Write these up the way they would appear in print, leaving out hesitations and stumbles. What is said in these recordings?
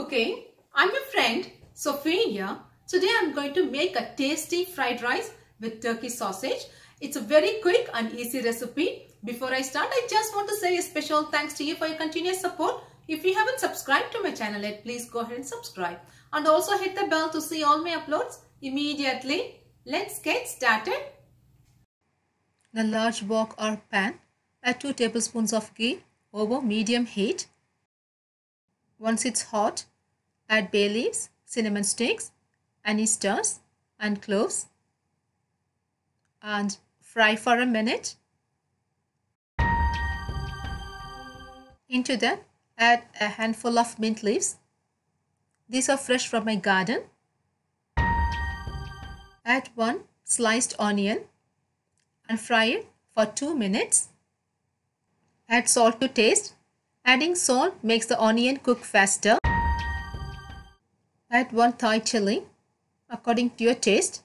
Okay, I'm your friend Sophia here. Today I'm going to make a tasty fried rice with turkey sausage. It's a very quick and easy recipe. Before I start, I just want to say a special thanks to you for your continuous support. If you haven't subscribed to my channel yet, please go ahead and subscribe. And also hit the bell to see all my uploads immediately. Let's get started. In a large wok or pan, add 2 tablespoons of ghee over medium heat. Once it's hot, add bay leaves, cinnamon sticks, anise stars and cloves and fry for a minute. Into that, add a handful of mint leaves. These are fresh from my garden. Add 1 sliced onion and fry it for 2 minutes. Add salt to taste. Adding salt makes the onion cook faster. Add 1 Thai chili according to your taste.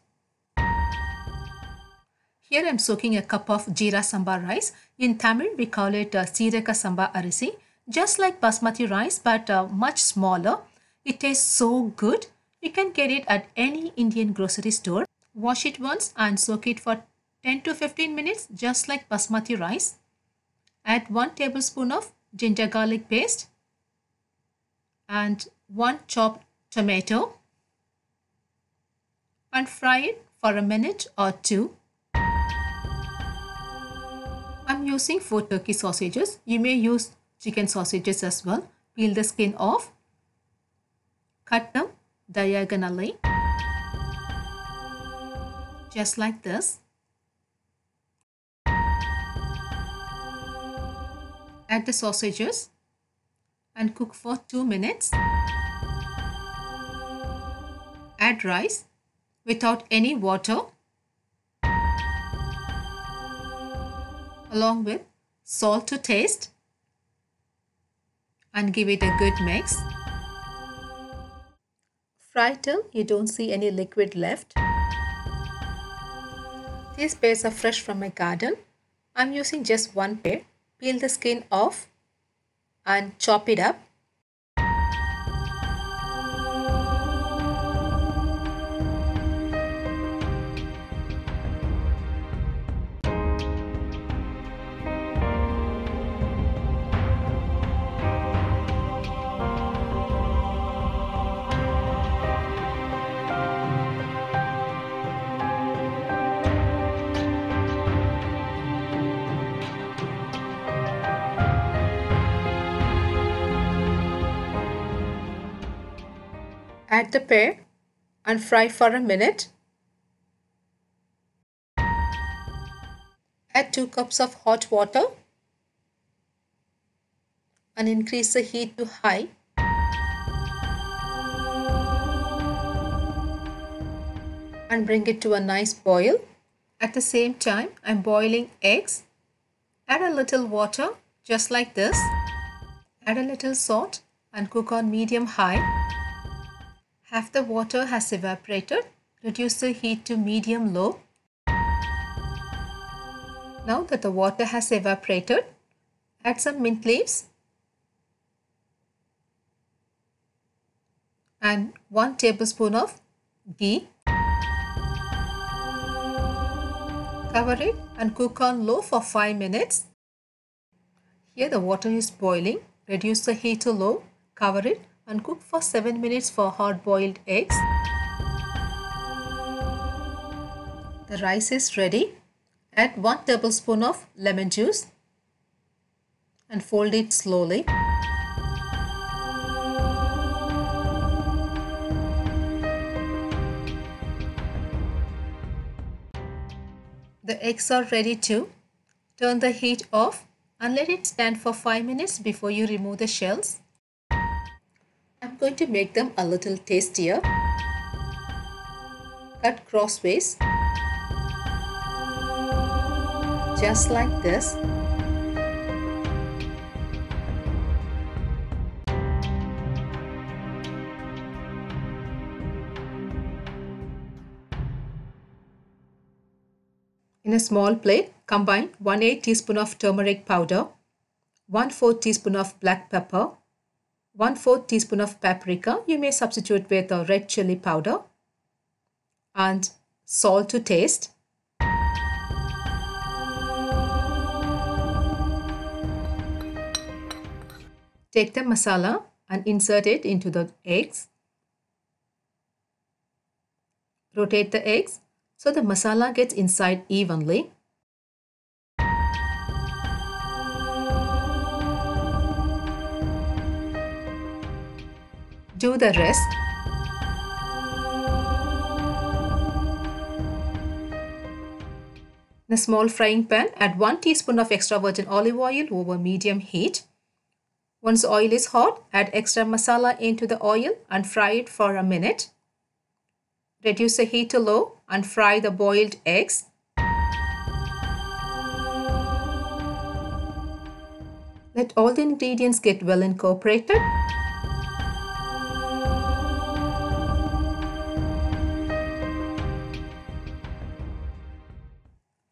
Here I am soaking a cup of jeera samba rice. In Tamil we call it Seeraka samba arisi. Just like basmati rice but much smaller. It tastes so good. You can get it at any Indian grocery store. Wash it once and soak it for 10 to 15 minutes just like basmati rice. Add 1 tablespoon of ginger garlic paste and 1 chopped tomato and fry it for a minute or 2. I'm using 4 turkey sausages. You may use chicken sausages as well. Peel the skin off. Cut them diagonally. Just like this. Add the sausages and cook for 2 minutes. Add rice without any water along with salt to taste and give it a good mix. Fry till you don't see any liquid left. These pears are fresh from my garden. I'm using just 1 pear. Peel the skin off and chop it up. Add the pear and fry for a minute. Add 2 cups of hot water and increase the heat to high. And bring it to a nice boil. At the same time, I'm boiling eggs. Add a little water just like this. Add a little salt and cook on medium-high. Half the water has evaporated. Reduce the heat to medium-low. Now that the water has evaporated, add some mint leaves and 1 tablespoon of ghee. Cover it and cook on low for 5 minutes. Here the water is boiling. Reduce the heat to low. Cover it and cook for 7 minutes for hard-boiled eggs. The rice is ready. Add 1 tablespoon of lemon juice and fold it slowly. The eggs are ready too. Turn the heat off and let it stand for 5 minutes before you remove the shells. I'm going to make them a little tastier. Cut crossways, just like this. In a small plate, combine 1/8 teaspoon of turmeric powder, 1/4 teaspoon of black pepper, 1/4 teaspoon of paprika. You may substitute with a red chili powder. And salt to taste. Take the masala and insert it into the eggs. Rotate the eggs so the masala gets inside evenly. Do the rest. In a small frying pan, add 1 teaspoon of extra virgin olive oil over medium heat. Once the oil is hot, add extra masala into the oil and fry it for a minute. Reduce the heat to low and fry the boiled eggs. Let all the ingredients get well incorporated.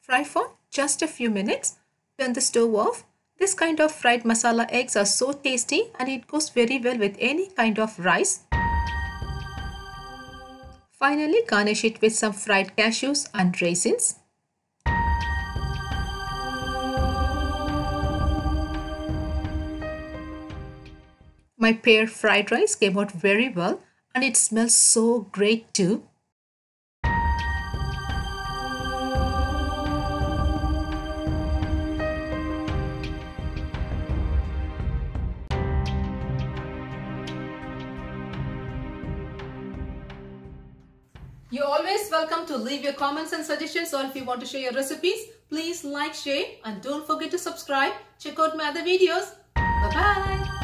Fry for just a few minutes. Turn the stove off. This kind of fried masala eggs are so tasty and it goes very well with any kind of rice. Finally, garnish it with some fried cashews and raisins. My pear fried rice came out very well and it smells so great too. You're always welcome to leave your comments and suggestions, or if you want to share your recipes, please like, share, and don't forget to subscribe. Check out my other videos. Bye-bye.